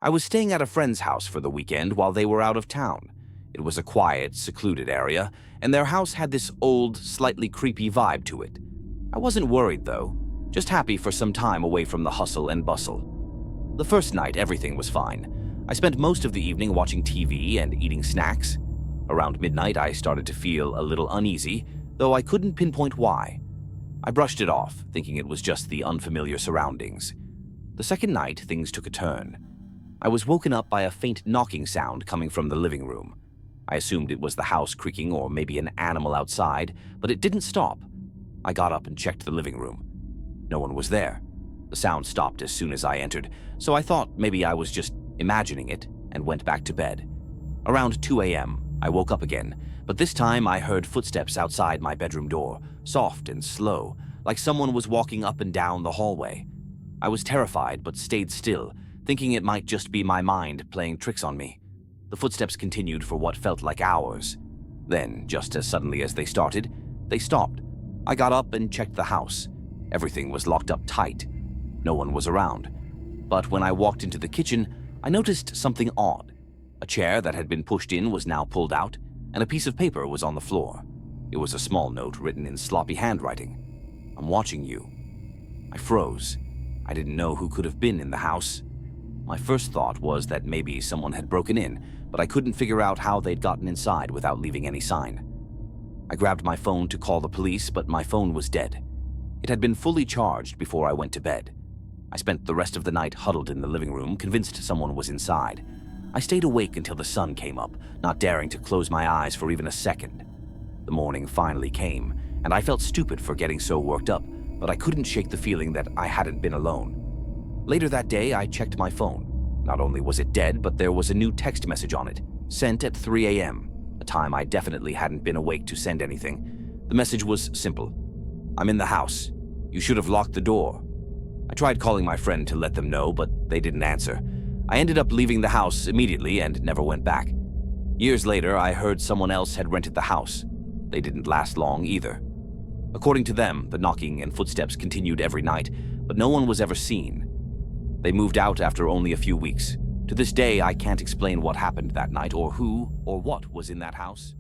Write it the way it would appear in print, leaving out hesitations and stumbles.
I was staying at a friend's house for the weekend while they were out of town. It was a quiet, secluded area, and their house had this old, slightly creepy vibe to it. I wasn't worried, though, just happy for some time away from the hustle and bustle. The first night, everything was fine. I spent most of the evening watching TV and eating snacks. Around midnight, I started to feel a little uneasy, though I couldn't pinpoint why. I brushed it off, thinking it was just the unfamiliar surroundings. The second night, things took a turn. I was woken up by a faint knocking sound coming from the living room. I assumed it was the house creaking or maybe an animal outside, but it didn't stop. I got up and checked the living room. No one was there. The sound stopped as soon as I entered, so I thought maybe I was just imagining it and went back to bed. Around 2 a.m., I woke up again, but this time I heard footsteps outside my bedroom door, soft and slow, like someone was walking up and down the hallway. I was terrified but stayed still, thinking it might just be my mind playing tricks on me. The footsteps continued for what felt like hours. Then, just as suddenly as they started, they stopped. I got up and checked the house. Everything was locked up tight. No one was around. But when I walked into the kitchen, I noticed something odd. A chair that had been pushed in was now pulled out, and a piece of paper was on the floor. It was a small note written in sloppy handwriting. "I'm watching you." I froze. I didn't know who could have been in the house. My first thought was that maybe someone had broken in, but I couldn't figure out how they'd gotten inside without leaving any sign. I grabbed my phone to call the police, but my phone was dead. It had been fully charged before I went to bed. I spent the rest of the night huddled in the living room, convinced someone was inside. I stayed awake until the sun came up, not daring to close my eyes for even a second. The morning finally came, and I felt stupid for getting so worked up, but I couldn't shake the feeling that I hadn't been alone. Later that day, I checked my phone. Not only was it dead, but there was a new text message on it, sent at 3 a.m., a time I definitely hadn't been awake to send anything. The message was simple. "I'm in the house. You should have locked the door." I tried calling my friend to let them know, but they didn't answer. I ended up leaving the house immediately and never went back. Years later, I heard someone else had rented the house. They didn't last long either. According to them, the knocking and footsteps continued every night, but no one was ever seen. They moved out after only a few weeks. To this day, I can't explain what happened that night or who or what was in that house.